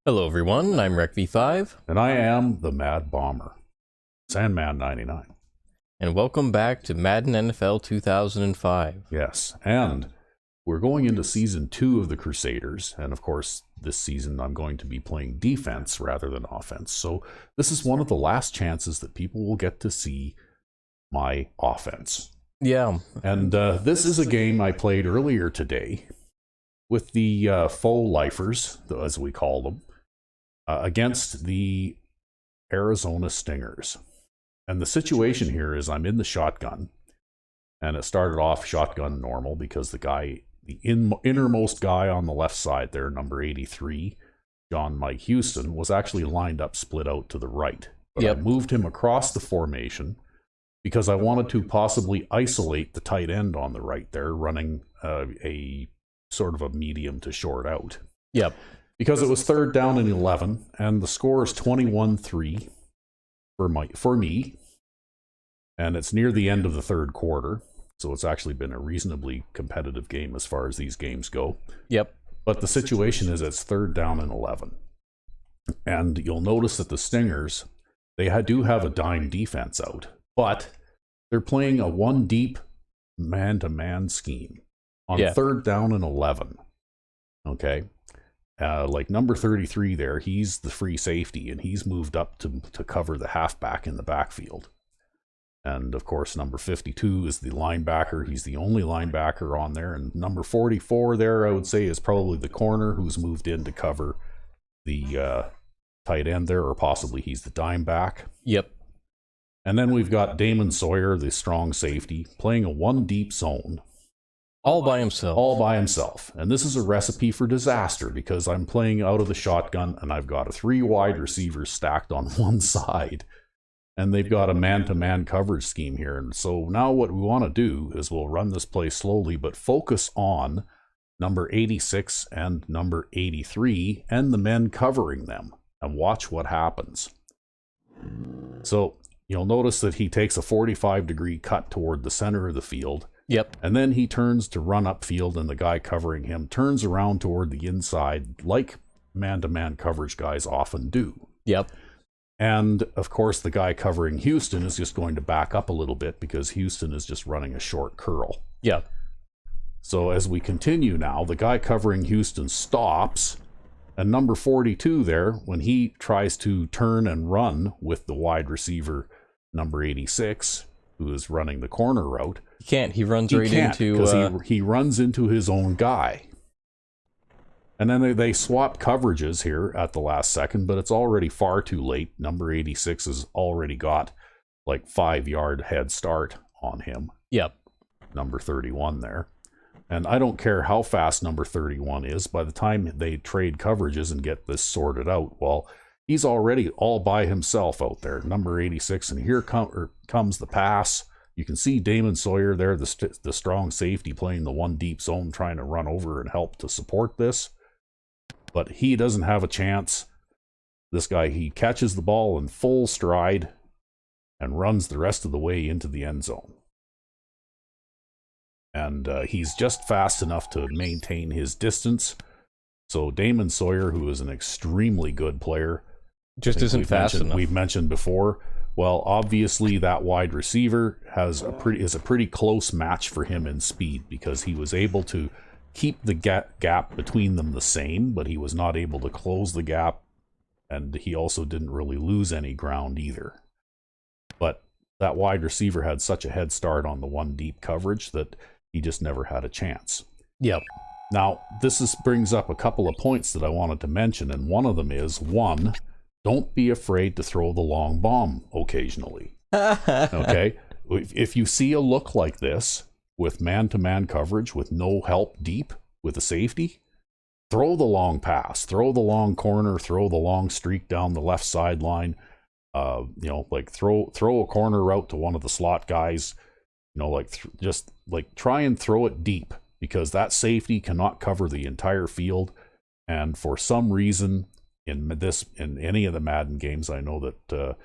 Hello everyone, I'm Recv5, And I am the Mad Bomber, SM099. and welcome back to Madden NFL 2005. Yes, and we're going into Season 2 of the Crusaders, and of course, this season I'm going to be playing defense rather than offense. So this is one of the last chances that people will get to see my offense. Yeah. And this is a game I played earlier today with the faux lifers, as we call them, against the Arizona Stingers. And the situation here is I'm in the shotgun, and it started off shotgun normal because the innermost guy on the left side there, number 83, John Mike Houston, was actually lined up split out to the right. But I moved him across the formation because I wanted to possibly isolate the tight end on the right there, running a sort of a medium to short out. Yep. Because it was third down and 11, and the score is 21-3 for me, and it's near the end of the third quarter, so it's actually been a reasonably competitive game as far as these games go. Yep. But the situation is it's third down and 11, and you'll notice that the Stingers, they do have a dime defense out, but they're playing a one deep man-to-man scheme on third down and 11. Okay. Like number 33 there, he's the free safety, and he's moved up to cover the halfback in the backfield. And of course, number 52 is the linebacker. He's the only linebacker on there. And number 44 there, I would say, is probably the corner who's moved in to cover the tight end there, or possibly he's the dime back. Yep. And then we've got Damon Sawyer, the strong safety, playing a one deep zone. All by himself. All by himself. And this is a recipe for disaster because I'm playing out of the shotgun and I've got 3 wide receivers stacked on one side. And they've got a man-to-man coverage scheme here. And so now what we want to do is we'll run this play slowly, but focus on number 86 and number 83 and the men covering them, and watch what happens. So you'll notice that he takes a 45-degree cut toward the center of the field. Yep. And then he turns to run upfield, and the guy covering him turns around toward the inside, like man-to-man coverage guys often do. Yep. And, of course, the guy covering Houston is just going to back up a little bit because Houston is just running a short curl. Yep. So as we continue now, the guy covering Houston stops, and number 42 there, when he tries to turn and run with the wide receiver, number 86, who is running the corner route, he can't. He runs right into... because he runs into his own guy. And then they swap coverages here at the last second, but it's already far too late. Number 86 has already got like 5-yard head start on him. Yep. Number 31 there. And I don't care how fast number 31 is. By the time they trade coverages and get this sorted out, well, he's already all by himself out there, number 86, and here comes the pass. You can see Damon Sawyer there, the strong safety, playing the one deep zone, trying to run over and help to support this. But he doesn't have a chance. This guy, he catches the ball in full stride and runs the rest of the way into the end zone. And he's just fast enough to maintain his distance. So Damon Sawyer, who is an extremely good player, just isn't fast enough. We've mentioned before. Well, obviously that wide receiver is a pretty close match for him in speed, because he was able to keep the gap between them the same, but he was not able to close the gap, and he also didn't really lose any ground either. But that wide receiver had such a head start on the one deep coverage that he just never had a chance. Yep. Now, this brings up a couple of points that I wanted to mention, and one of them is, one, don't be afraid to throw the long bomb occasionally. Okay? If you see a look like this, with man-to-man coverage, with no help deep, with a safety, throw the long pass, throw the long corner, throw the long streak down the left sideline. Like throw a corner route to one of the slot guys. Just try and throw it deep, because that safety cannot cover the entire field. And for some reason, in any of the Madden games, I know that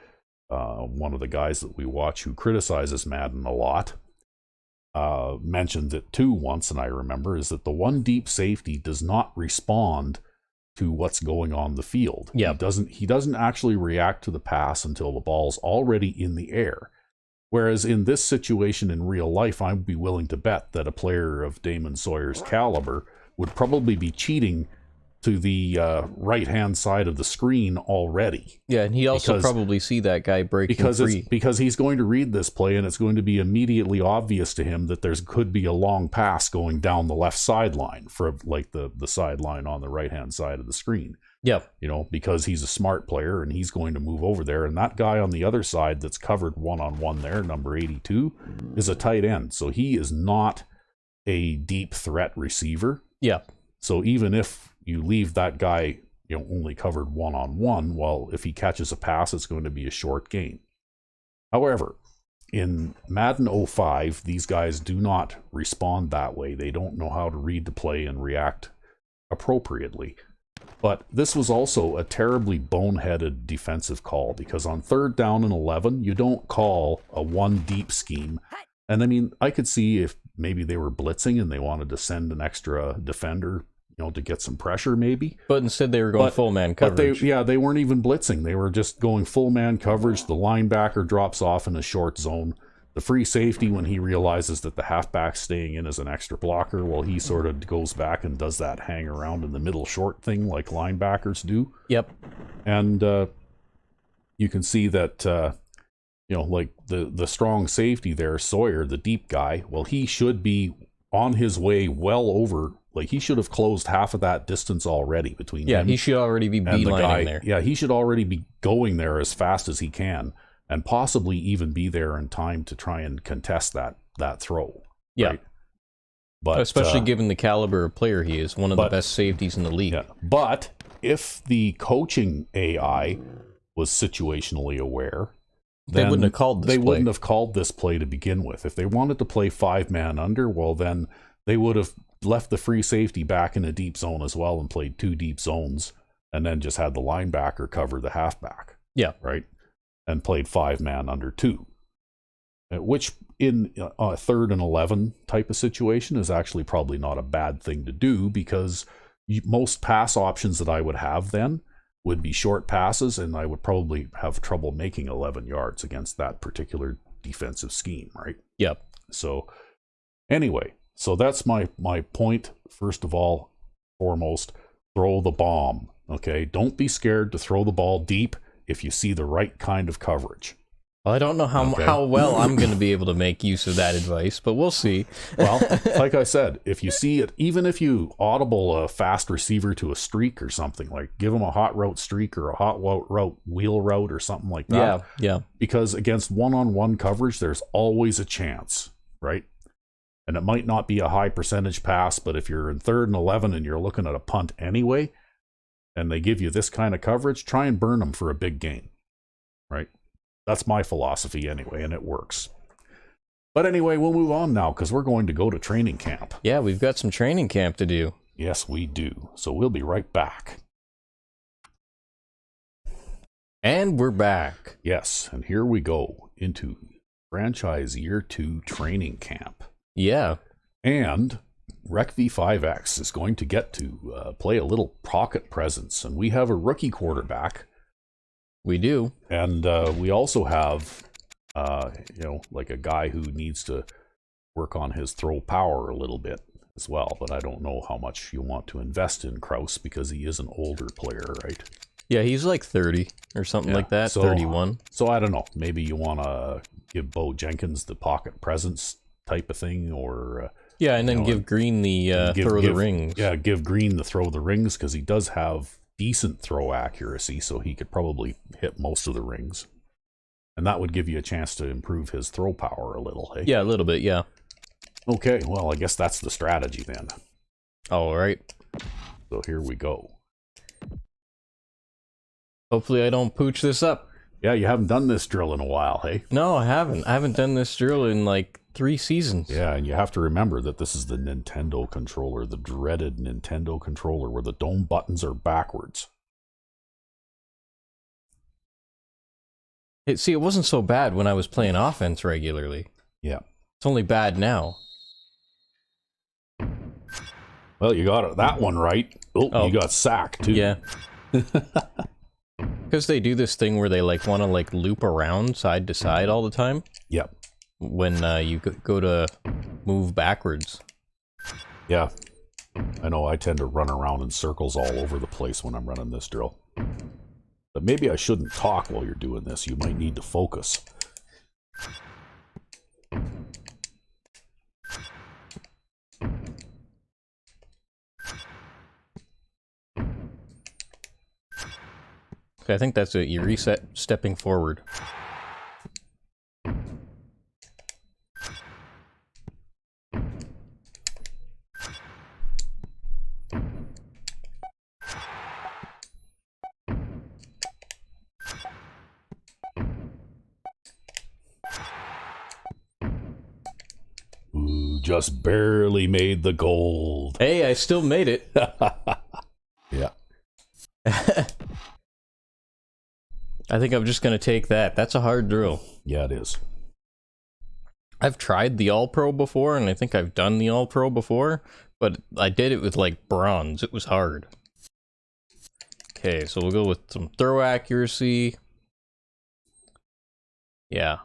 one of the guys that we watch who criticizes Madden a lot mentioned it too once, and I remember, is that the one deep safety does not respond to what's going on the field. Yeah. He doesn't actually react to the pass until the ball's already in the air. Whereas in this situation in real life, I'd be willing to bet that a player of Damon Sawyer's caliber would probably be cheating to the right-hand side of the screen already. Yeah, and he also probably see that guy breaking free. Because he's going to read this play, and it's going to be immediately obvious to him that could be a long pass going down the left sideline for like the sideline on the right-hand side of the screen. Yep. You know, because he's a smart player, and he's going to move over there. And that guy on the other side that's covered one-on-one there, number 82, is a tight end. So he is not a deep threat receiver. Yeah. So even if you leave that guy, you know, only covered one-on-one, well, if he catches a pass, it's going to be a short gain. However, in Madden 05, these guys do not respond that way. They don't know how to read the play and react appropriately. But this was also a terribly boneheaded defensive call, because on 3rd down and 11, you don't call a one deep scheme. And I mean, I could see if maybe they were blitzing and they wanted to send an extra defender, you know, to get some pressure maybe. But instead they were going full man coverage. But they weren't even blitzing. They were just going full man coverage. The linebacker drops off in a short zone. The free safety, when he realizes that the halfback's staying in as an extra blocker, well, he sort of goes back and does that hang around in the middle short thing like linebackers do. Yep. And you can see that, you know, like the strong safety there, Sawyer, the deep guy, well, he should be on his way well over, like he should have closed half of that distance already between him. Yeah, he should already be beelining there. Yeah, he should already be going there as fast as he can, and possibly even be there in time to try and contest that throw. Yeah. Right? But especially given the caliber of player he is, one of the best safeties in the league. Yeah. But if the coaching AI was situationally aware, they wouldn't have called this play. Wouldn't have called this play to begin with. If they wanted to play 5-man under, well, then they would have left the free safety back in a deep zone as well and played 2 deep zones, and then just had the linebacker cover the halfback. Yeah. Right? And played 5-man under 2. Which in a 3rd and 11 type of situation is actually probably not a bad thing to do, because most pass options that I would have then would be short passes, and I would probably have trouble making 11 yards against that particular defensive scheme, right? Yep. So anyway, so that's my point. First of all, foremost, throw the bomb, okay? Don't be scared to throw the ball deep if you see the right kind of coverage. Well, I don't know how well I'm going to be able to make use of that advice, but we'll see. Well, like I said, if you see it, even if you audible a fast receiver to a streak or something, like give them a hot route streak or a hot route wheel route or something like that. Yeah. Because against one-on-one coverage, there's always a chance, right? And it might not be a high percentage pass, but if you're in 3rd and 11 and you're looking at a punt anyway, and they give you this kind of coverage, try and burn them for a big gain, right? That's my philosophy anyway, and it works. But anyway, we'll move on now, because we're going to go to training camp. Yeah, we've got some training camp to do. Yes, we do. So we'll be right back. And we're back. Yes, and here we go into franchise year 2 training camp. Yeah. And Recv5x is going to get to play a little pocket presence, and we have a rookie quarterback. We do. And we also have, you know, like a guy who needs to work on his throw power a little bit as well. But I don't know how much you want to invest in Kraus, because he is an older player, right? Yeah, he's like 30 or something like that, so, 31. So I don't know. Maybe you want to give Bo Jenkins the pocket presence type of thing, or... yeah, and then give Green the throw the rings. Yeah, give Green the throw the rings, because he does have decent throw accuracy, so he could probably hit most of the rings. And that would give you a chance to improve his throw power a little, hey? Yeah, a little bit, yeah. Okay, well, I guess that's the strategy then. All right. So here we go. Hopefully I don't pooch this up. Yeah, you haven't done this drill in a while, hey? No, I haven't. I haven't done this drill in like 3 seasons. Yeah, and you have to remember that this is the Nintendo controller, the dreaded Nintendo controller, where the dome buttons are backwards. See, it wasn't so bad when I was playing offense regularly. Yeah. It's only bad now. Well, you got that one right. Oh, you got sacked, too. Yeah. Because they do this thing where they like want to like loop around side to side all the time. Yep. When you go to move backwards. Yeah. I know I tend to run around in circles all over the place when I'm running this drill. But maybe I shouldn't talk while you're doing this. You might need to focus. I think that's it. You reset stepping forward. Ooh, just barely made the gold. Hey, I still made it. Yeah. I think I'm just going to take that. That's a hard drill. Yeah, it is. I've tried the All-Pro before, and I think I've done the All-Pro before, but I did it with, like, bronze. It was hard. Okay, so we'll go with some throw accuracy. Yeah.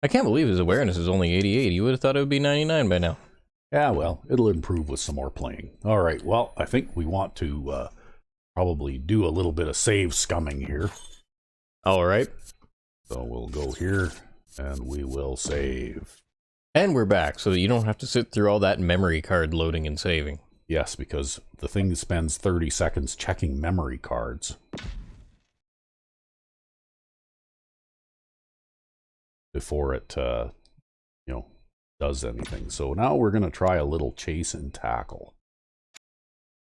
I can't believe his awareness is only 88. You would have thought it would be 99 by now. Yeah, well, it'll improve with some more playing. All right, well, I think we want to probably do a little bit of save scumming here. All right. So we'll go here, and we will save. And we're back, so that you don't have to sit through all that memory card loading and saving. Yes, because the thing spends 30 seconds checking memory cards. Before it, does anything. So now we're going to try a little chase and tackle.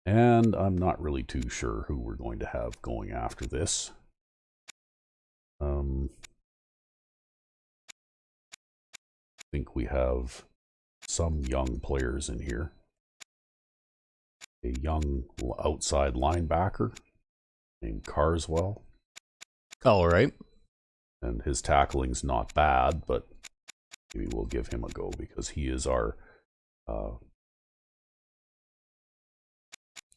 And I'm not really too sure who we're going to have going after this. I think we have some young players in here. A young outside linebacker named Carswell. All right. And his tackling's not bad, but maybe we'll give him a go because he is our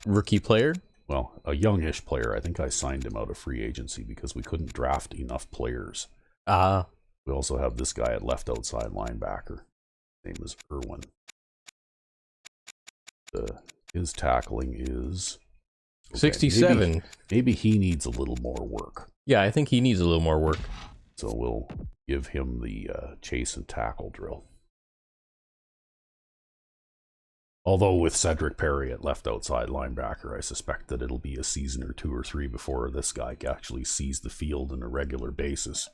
rookie player? Well, a youngish player. I think I signed him out of free agency because we couldn't draft enough players. We also have this guy at left outside linebacker. His name is Irwin. His tackling is... Okay, 67. Maybe he needs a little more work. Yeah, I think he needs a little more work. So we'll give him the chase and tackle drill. Although with Cedric Perry at left outside linebacker, I suspect that it'll be a season or 2 or 3 before this guy actually sees the field on a regular basis.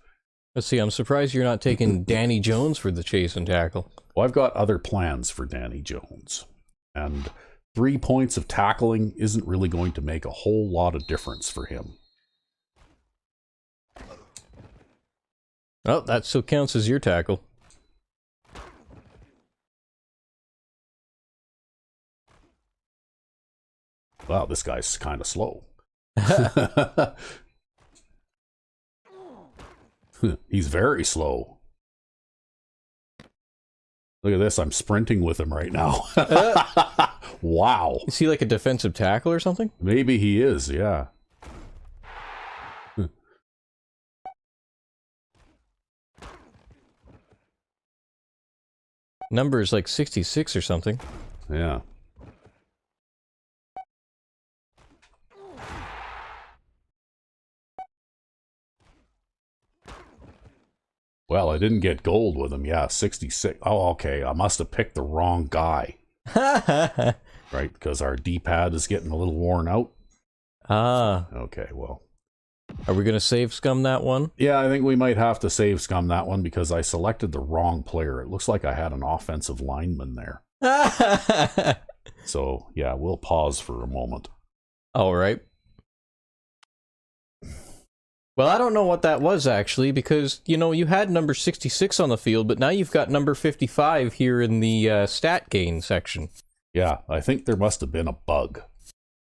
Let's see, I'm surprised you're not taking Danny Jones for the chase and tackle. Well, I've got other plans for Danny Jones. And 3 points of tackling isn't really going to make a whole lot of difference for him. Oh, that still counts as your tackle. Wow, this guy's kind of slow. He's very slow. Look at this, I'm sprinting with him right now. Wow. Is he like a defensive tackle or something? Maybe he is, yeah. Number is like 66 or something. Yeah. Well, I didn't get gold with him. Yeah, 66. Oh, okay. I must have picked the wrong guy. Right, because our D-pad is getting a little worn out. Okay, well. Are we going to save scum that one? Yeah, I think we might have to save scum that one because I selected the wrong player. It looks like I had an offensive lineman there. So, yeah, we'll pause for a moment. All right. Well, I don't know what that was, actually, because, you had number 66 on the field, but now you've got number 55 here in the stat gain section. Yeah, I think there must have been a bug,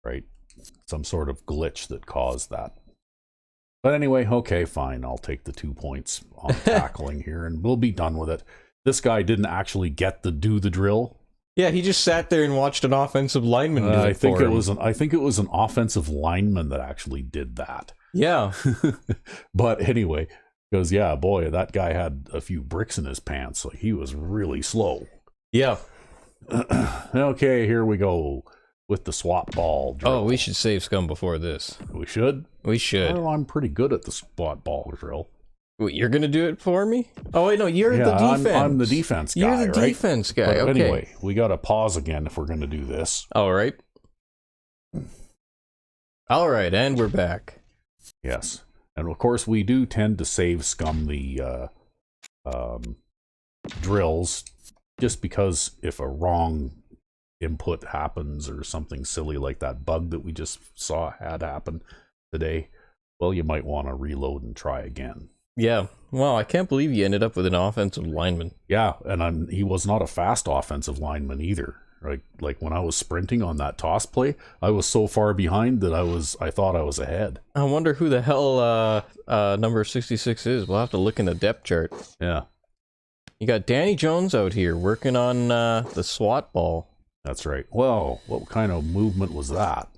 right? Some sort of glitch that caused that. But anyway, okay, fine. I'll take the 2 points on tackling here, and we'll be done with it. This guy didn't actually get to do the drill, Yeah, he just sat there and watched an offensive lineman do it I think for it him. was an offensive lineman that actually did that. Yeah. But anyway, because yeah, boy, that guy had a few bricks in his pants. Like he was really slow. Yeah. Okay, here we go with the swap ball drill. Oh, we should save scum before this. We should? We should. Well, I'm pretty good at the swap ball drill. Wait, you're gonna do it for me? Oh wait, no, you're the defense. I'm the defense guy, You're the right? defense guy, But okay. anyway, we got to pause again if we're going to do this. Alright, and we're back. Yes. And of course, we do tend to save scum the drills just because if a wrong input happens or something silly like that bug that we just saw had happen today, well, you might want to reload and try again. Yeah. Wow, I can't believe you ended up with an offensive lineman. Yeah, and he was not a fast offensive lineman either. Like when I was sprinting on that toss play, I was so far behind that I thought I was ahead. I wonder who the hell number 66 is. We'll have to look in the depth chart. Yeah. You got Danny Jones out here working on the SWAT ball. That's right. Well, what kind of movement was that?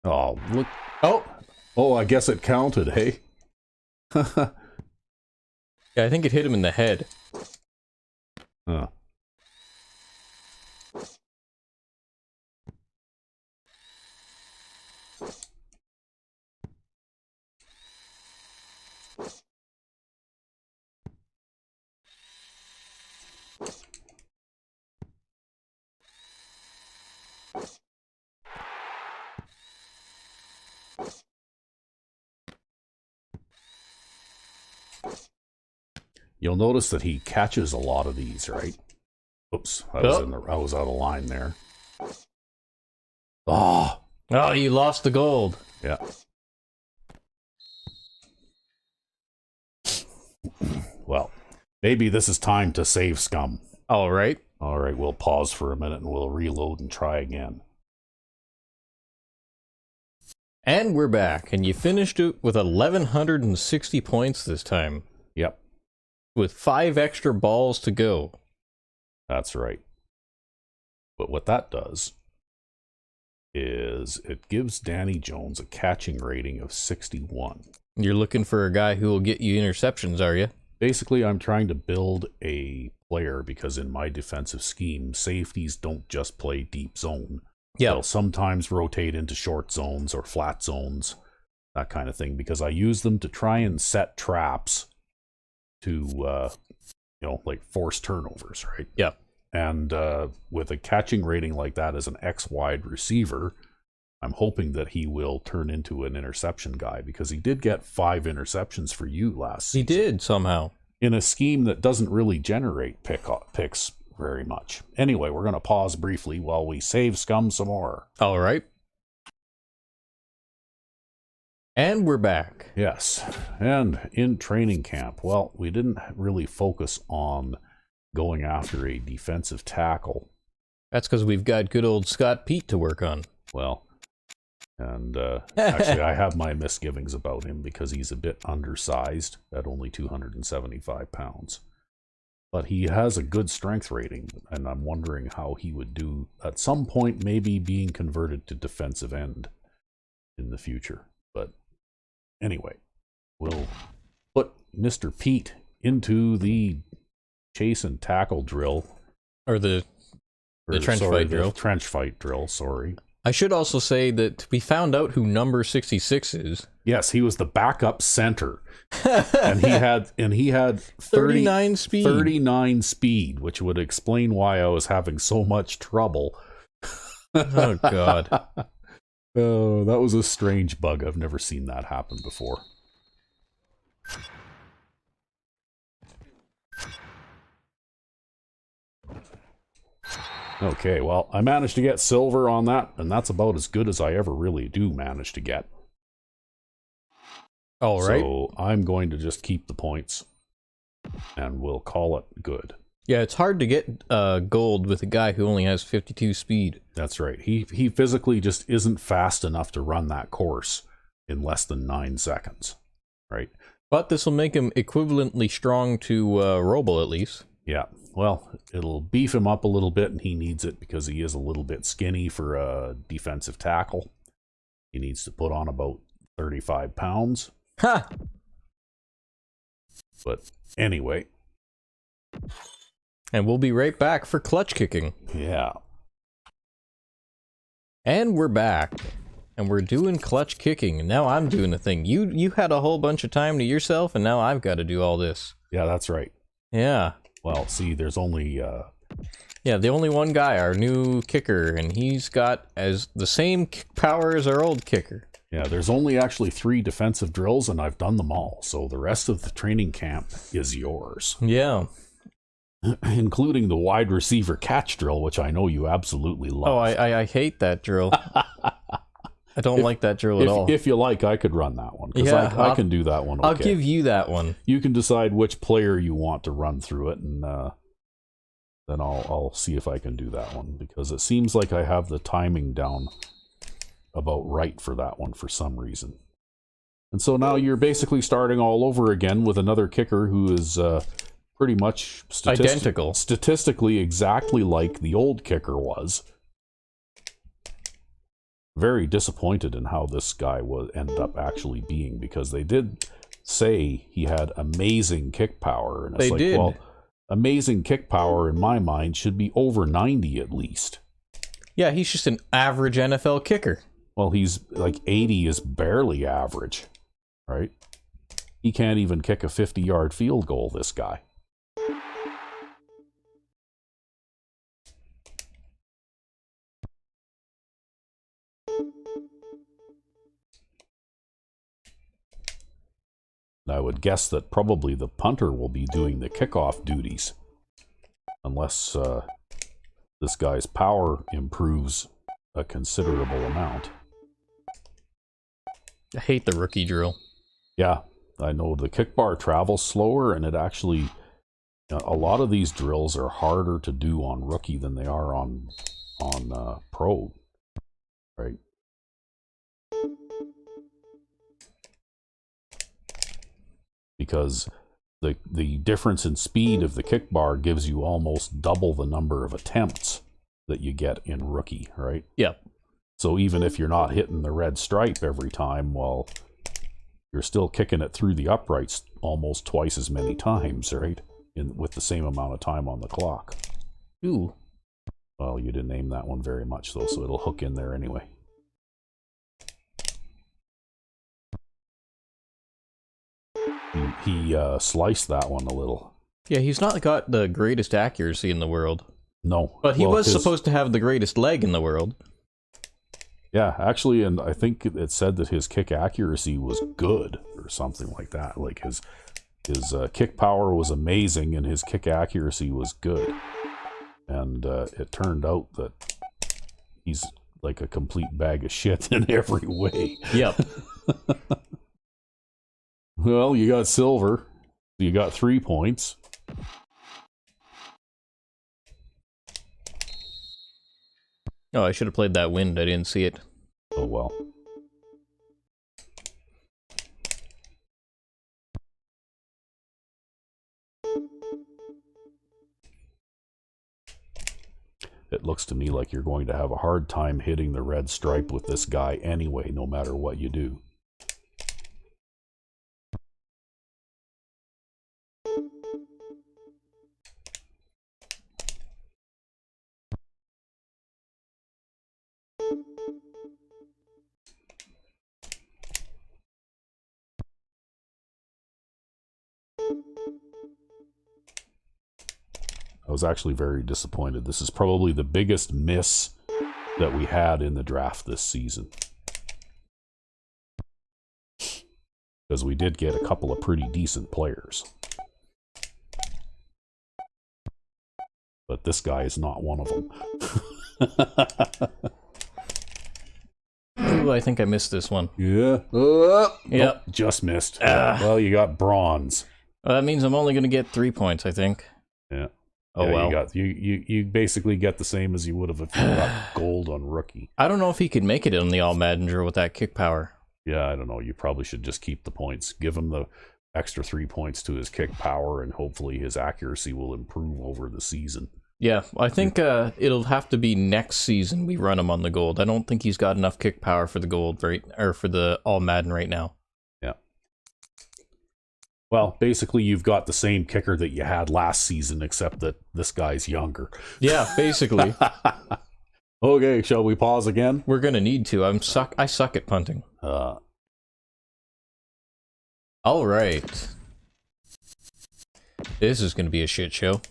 Oh, look. Oh, I guess it counted, hey? Yeah, I think it hit him in the head. Huh. You'll notice that he catches a lot of these, right? Oops, I was out of line there. Oh, you lost the gold. yeah. Well, maybe this is time to save scum. All right, we'll pause for a minute and we'll reload and try again. and we're back, and you finished it with 1,160 points this time, Yep, with 5 extra balls to go. that's right. But what that does is it gives Danny Jones a catching rating of 61. You're looking for a guy who will get you interceptions, are you? Basically, I'm trying to build a player because in my defensive scheme, safeties don't just play deep zone. Yeah. They'll sometimes rotate into short zones or flat zones, that kind of thing, because I use them to try and set traps to, like force turnovers, right? Yeah. And with a catching rating like that as an X wide receiver, I'm hoping that he will turn into an interception guy because he did get 5 interceptions for you last season. He did, somehow. In a scheme that doesn't really generate picks very much. Anyway, we're going to pause briefly while we save scum some more. All right. And we're back. Yes. And in training camp, well, we didn't really focus on going after a defensive tackle. That's because we've got good old Scott Pete to work on. Well, and actually, I have my misgivings about him because he's a bit undersized at only 275 pounds. But he has a good strength rating, and I'm wondering how he would do at some point, maybe being converted to defensive end in the future. But anyway, we'll put Mr. Pete into the chase and tackle drill. Or the trench fight drill. Trench fight drill, sorry. I should also say that we found out who number 66 is. Yes, he was the backup center. and he had 39 speed. 39 speed, which would explain why I was having so much trouble. Oh god. Oh, that was a strange bug. I've never seen that happen before. Okay, well, I managed to get silver on that, and that's about as good as I ever really do manage to get. All right. So I'm going to just keep the points and we'll call it good. Yeah, it's hard to get gold with a guy who only has 52 speed. That's right. He physically just isn't fast enough to run that course in less than 9 seconds, right? But this will make him equivalently strong to Robo at least. Yeah. Well, it'll beef him up a little bit, and he needs it because he is a little bit skinny for a defensive tackle. He needs to put on about 35 pounds. Ha! But anyway. And we'll be right back for clutch kicking. Yeah. And we're back. And we're doing clutch kicking. And now I'm doing the thing. You had a whole bunch of time to yourself, and now I've got to do all this. Yeah, that's right. Yeah. Well, see, there's only... Yeah, the only one guy, our new kicker, and he's got as the same kick power as our old kicker. Yeah, there's only actually 3 defensive drills, and I've done them all. So the rest of the training camp is yours. Yeah. Including the wide receiver catch drill, which I know you absolutely love. Oh, I hate that drill. I don't like that drill at all. If you like, I could run that one, because I can do that one okay. I'll give you that one. You can decide which player you want to run through it, and then I'll see if I can do that one, because it seems like I have the timing down about right for that one for some reason. And so now you're basically starting all over again with another kicker who is pretty much identical, statistically exactly like the old kicker was. Very disappointed in how this guy ended up actually being, because they did say he had amazing kick power, and it's well, amazing kick power in my mind should be over 90 at least. Yeah, he's just an average NFL kicker. Well, he's like 80 is barely average, right? He can't even kick a 50-yard field goal, this guy. I would guess that probably the punter will be doing the kickoff duties, unless this guy's power improves a considerable amount. I hate the rookie drill. Yeah, I know the kick bar travels slower, and it actually, a lot of these drills are harder to do on rookie than they are on pro, right? Because the difference in speed of the kick bar gives you almost double the number of attempts that you get in rookie, right? Yep. So even if you're not hitting the red stripe every time, well, you're still kicking it through the uprights almost twice as many times, right? With the same amount of time on the clock. Ooh. Well, you didn't aim that one very much, though, so it'll hook in there anyway. He sliced that one a little. Yeah, he's not got the greatest accuracy in the world. No. But he was supposed to have the greatest leg in the world. Yeah, actually, and I think it said that his kick accuracy was good or something like that. Like his kick power was amazing and his kick accuracy was good. And it turned out that he's like a complete bag of shit in every way. Yep. Well, you got silver. You got 3 points. Oh, I should have played that wind. I didn't see it. Oh, well. It looks to me like you're going to have a hard time hitting the red stripe with this guy anyway, no matter what you do. I was actually very disappointed. This is probably the biggest miss that we had in the draft this season. Because we did get a couple of pretty decent players. But this guy is not one of them. Ooh, I think I missed this one. Yeah. Yep. Just missed. Well, you got bronze. Well, that means I'm only going to get 3 points, I think. Yeah. Oh, yeah, well. You basically get the same as you would have if you got gold on rookie. I don't know if he could make it on the All Madden draw with that kick power. Yeah, I don't know. You probably should just keep the points. Give him the extra 3 points to his kick power, and hopefully his accuracy will improve over the season. Yeah, I think it'll have to be next season we run him on the gold. I don't think he's got enough kick power for the gold, or for the All Madden right now. Yeah. Well, basically, you've got the same kicker that you had last season, except that this guy's younger. Yeah, basically. Okay, shall we pause again? We're gonna need to. I suck at punting. All right. This is gonna be a shit show.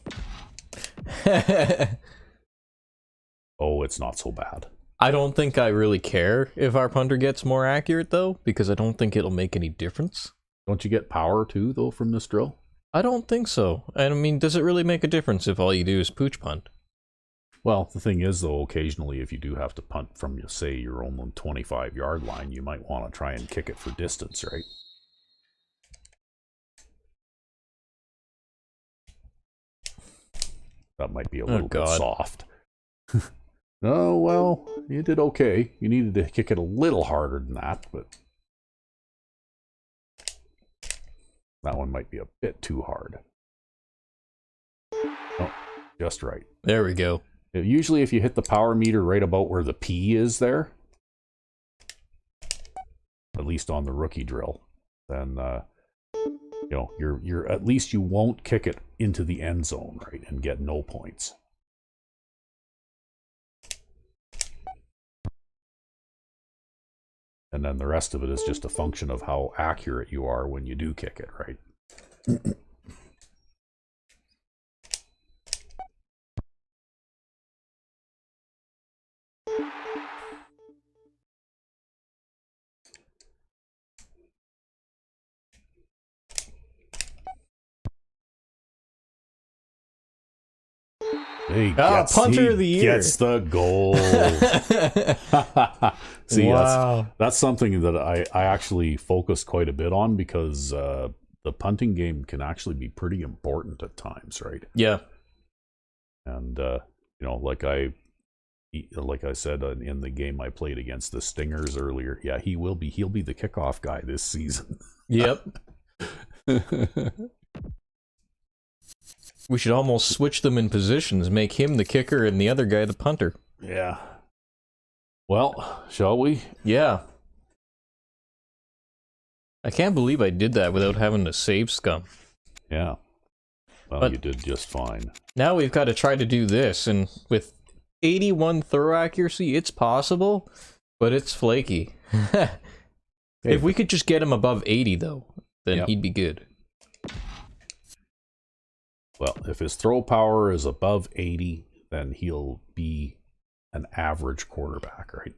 Oh, it's not so bad. I don't think I really care if our punter gets more accurate, though, because I don't think it'll make any difference. Don't you get power, too, though, from this drill? I don't think so. I mean, does it really make a difference if all you do is pooch punt? Well, the thing is, though, occasionally if you do have to punt from, say, your own 25-yard line, you might want to try and kick it for distance, right? That might be a little bit soft. Oh, well, you did okay. You needed to kick it a little harder than that, but that one might be a bit too hard. Oh, just right. There we go. Usually if you hit the power meter right about where the P is there, at least on the rookie drill, then you know, you're at least you won't kick it into the end zone, right, and get no points. And then the rest of it is just a function of how accurate you are when you do kick it, right? Punter of the year. Gets the goal. See, wow. That's something that I actually focus quite a bit on, because the punting game can actually be pretty important at times, right? Yeah. And you know, like I said in the game I played against the Stingers earlier, yeah, he'll be the kickoff guy this season. Yep. We should almost switch them in positions, make him the kicker and the other guy the punter. Yeah. Well, shall we? Yeah. I can't believe I did that without having to save scum. Yeah. Well, but you did just fine. Now we've got to try to do this, and with 81 throw accuracy, it's possible, but it's flaky. If we could just get him above 80, though, then he'd be good. Well, if his throw power is above 80, then he'll be an average quarterback, right?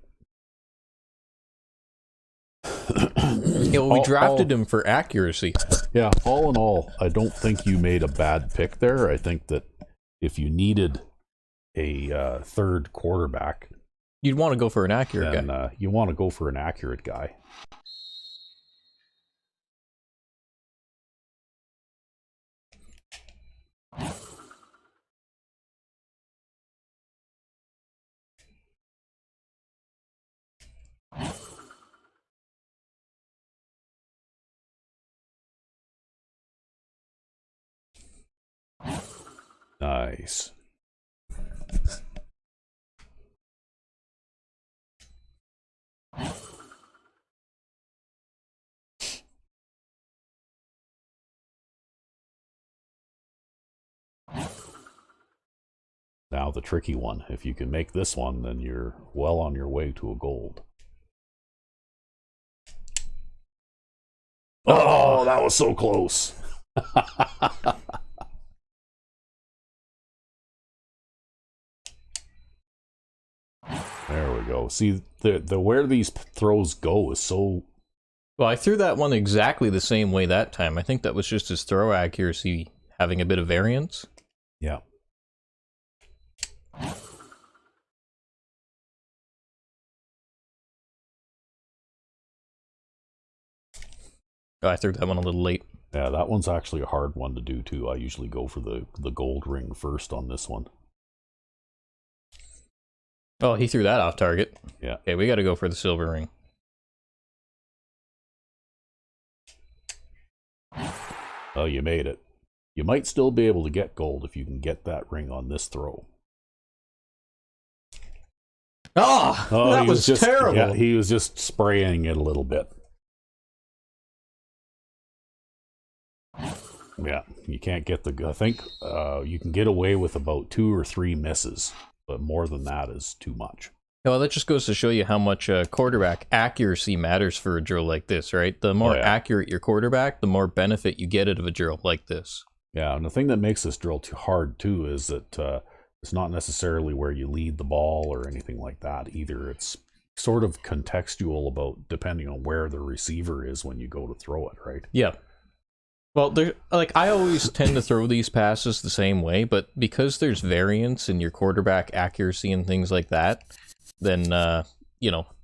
Yeah, well, we drafted him for accuracy. Yeah, all in all, I don't think you made a bad pick there. I think that if you needed a third quarterback, you'd want to go for an accurate guy. You want to go for an accurate guy. Nice. Now the tricky one. If you can make this one, then you're well on your way to a gold. Oh, that was so close. There we go. See, the where these throws go is so... Well, I threw that one exactly the same way that time. I think that was just his throw accuracy having a bit of variance. Yeah. Oh, I threw that one a little late. Yeah, that one's actually a hard one to do too. I usually go for the gold ring first on this one. Oh, he threw that off target. Yeah. Okay, we got to go for the silver ring. Oh, you made it. You might still be able to get gold if you can get that ring on this throw. Oh, that was just terrible. Yeah, he was just spraying it a little bit. Yeah, you can't get I think you can get away with about 2 or 3 misses, but more than that is too much. Well, that just goes to show you how much quarterback accuracy matters for a drill like this, right? The more accurate your quarterback, the more benefit you get out of a drill like this. Yeah, and the thing that makes this drill too hard, too, is that it's not necessarily where you lead the ball or anything like that either. It's sort of contextual about depending on where the receiver is when you go to throw it, right? Yeah. Well, I always tend to throw these passes the same way, but because there's variance in your quarterback accuracy and things like that, then,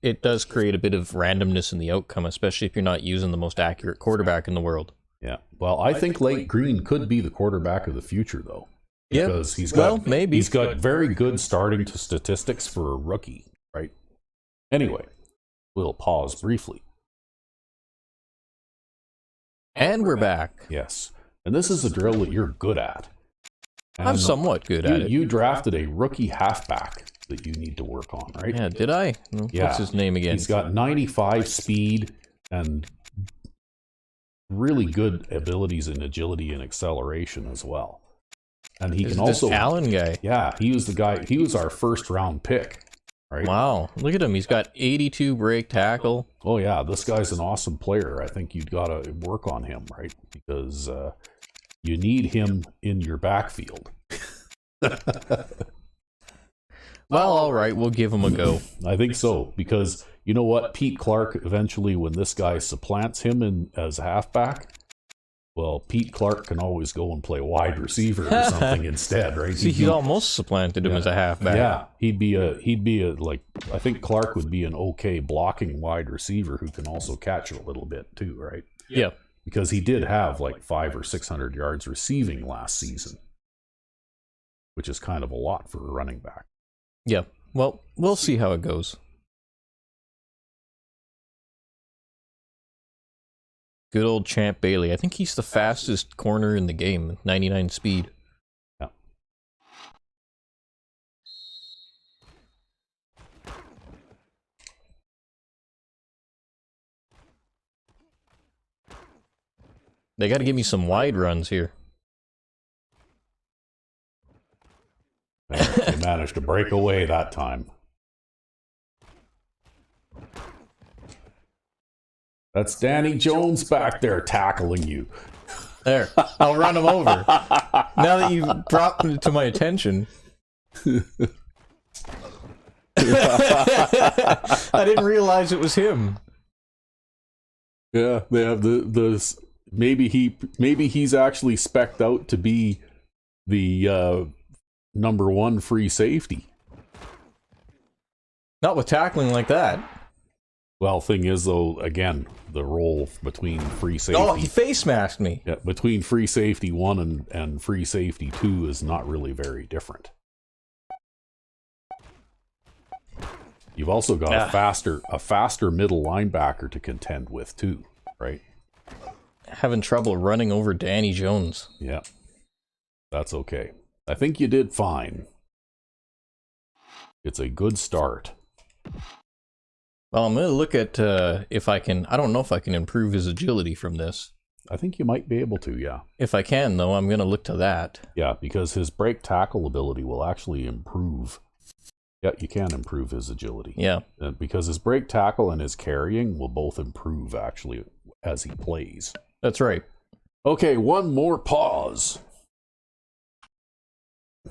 it does create a bit of randomness in the outcome, especially if you're not using the most accurate quarterback in the world. Yeah. Well, I think Lake Green could be the quarterback of the future, though. Because he's got very good starting to statistics for a rookie, right? Anyway, we'll pause briefly. And we're back. Yes. And this is a drill that you're good at. And I'm somewhat good at it. You drafted a rookie halfback that you need to work on, right? Yeah, did I? Yeah. What's his name again? He's got 95 speed and really good abilities in agility and acceleration as well. And he can also... This Allen guy. Yeah, he was the guy... He was our first round pick, right? Wow, look at him. He's got 82 break tackle. Oh, yeah, this guy's an awesome player. I think you've got to work on him, right? Because you need him in your backfield. Well, all right, we'll give him a go. I think so, because you know what? Pete Clark, eventually, when this guy supplants him as a halfback, well, Pete Clark can always go and play wide receiver or something instead, right? See, he almost supplanted him as a halfback. Yeah, he'd be a like, I think Clark would be an okay blocking wide receiver who can also catch it a little bit too, right? Yeah. Because he did have like 500 or 600 yards receiving last season, which is kind of a lot for a running back. Yeah, well, we'll see how it goes. Good old Champ Bailey. I think he's the fastest corner in the game, 99 speed. Yeah. They got to give me some wide runs here. They managed to break away that time. That's Danny Jones back there tackling you. There, I'll run him over. Now that you've brought it to my attention. I didn't realize it was him. Yeah, they have the maybe he's actually spec'd out to be the number 1 free safety. Not with tackling like that. Well, thing is though, again, the role between free safety. Oh, he face masked me. Yeah, between free safety 1 and free safety 2 is not really very different. You've also got a faster middle linebacker to contend with too, right? Having trouble running over Danny Jones. Yeah, that's okay. I think you did fine. It's a good start. Well, I'm going to look at if I can... I don't know if I can improve his agility from this. I think you might be able to, yeah. If I can, though, I'm going to look to that. Yeah, because his break tackle ability will actually improve. Yeah, you can improve his agility. Yeah. Because his break tackle and his carrying will both improve, actually, as he plays. That's right. Okay, one more pause.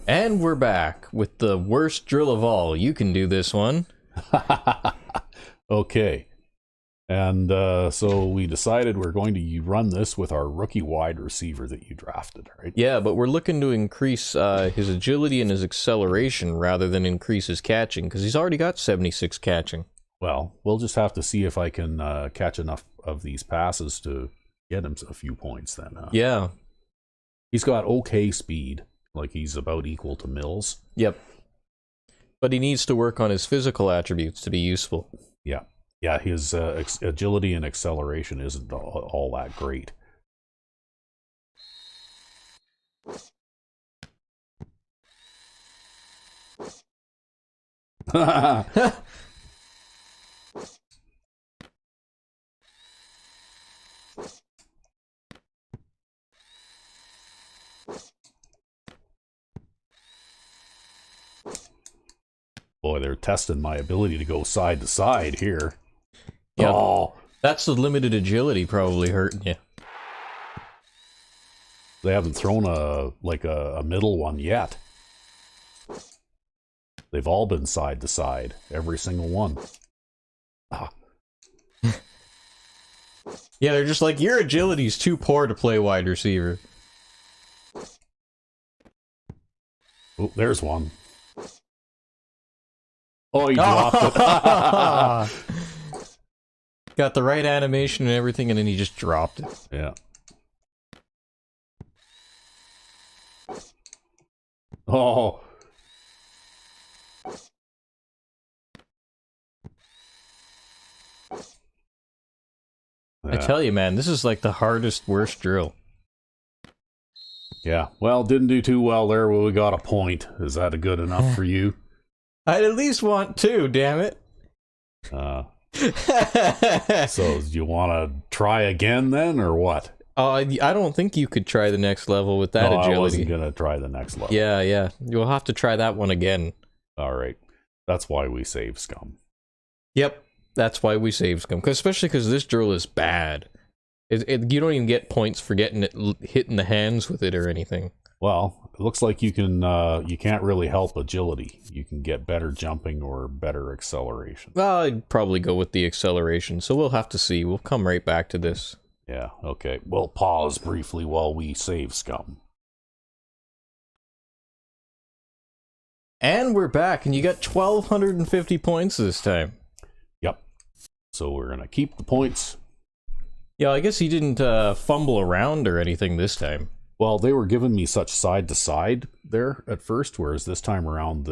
And we're back with the worst drill of all. You can do this one. Okay. And so we decided we're going to run this with our rookie wide receiver that you drafted, right? Yeah, but we're looking to increase his agility and his acceleration rather than increase his catching, because he's already got 76 catching. Well, we'll just have to see if I can catch enough of these passes to get him a few points then, huh? Yeah. He's got okay speed, like he's about equal to Mills. Yep. But he needs to work on his physical attributes to be useful. Yeah. Yeah, his agility and acceleration isn't all that great. Boy, they're testing my ability to go side to side here. Yep. Oh, That's the limited agility probably hurting you. they haven't thrown a middle one yet. They've all been side to side, every single one. Ah. Yeah, they're just like, your agility's too poor to play wide receiver. Oh, there's one. Oh, he dropped it. Got the right animation and everything, and then he just dropped it. Yeah. Oh. I tell you, man, this is like the hardest, worst drill. Yeah. Well, didn't do too well there. Well, we got a point. Is that a good enough for you? I'd at least want 2, damn it. So, do you want to try again then, or what? I don't think you could try the next level with that agility. I wasn't going to try the next level. Yeah. You'll have to try that one again. All right. That's why we save Scum. Yep. That's why we save Scum. Especially because this drill is bad. You don't even get points for getting it hitting the hands with it or anything. Well, it looks like you can't really help agility. You can get better jumping or better acceleration. Well, I'd probably go with the acceleration, so we'll have to see. We'll come right back to this. Yeah, okay. We'll pause briefly while we save Scum. And we're back, and you got 1,250 points this time. Yep. So we're going to keep the points. Yeah, I guess he didn't fumble around or anything this time. Well, they were giving me such side to side there at first, whereas this time around,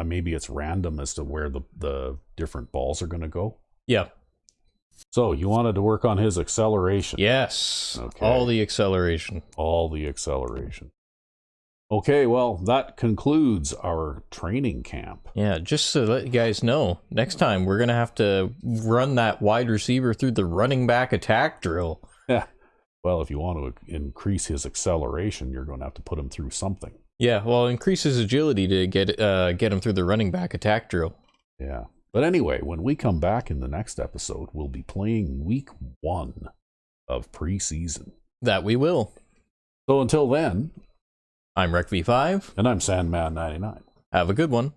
maybe it's random as to where the different balls are going to go. Yeah. So you wanted to work on his acceleration. Yes. Okay. All the acceleration. All the acceleration. Okay, well, that concludes our training camp. Yeah, just to let you guys know, next time we're going to have to run that wide receiver through the running back attack drill. Yeah. Well, if you want to increase his acceleration, you're going to have to put him through something. Yeah, well, increase his agility to get him through the running back attack drill. Yeah. But anyway, when we come back in the next episode, we'll be playing week 1 of preseason. That we will. So until then, I'm Recv5. and I'm Sandman99. Have a good one.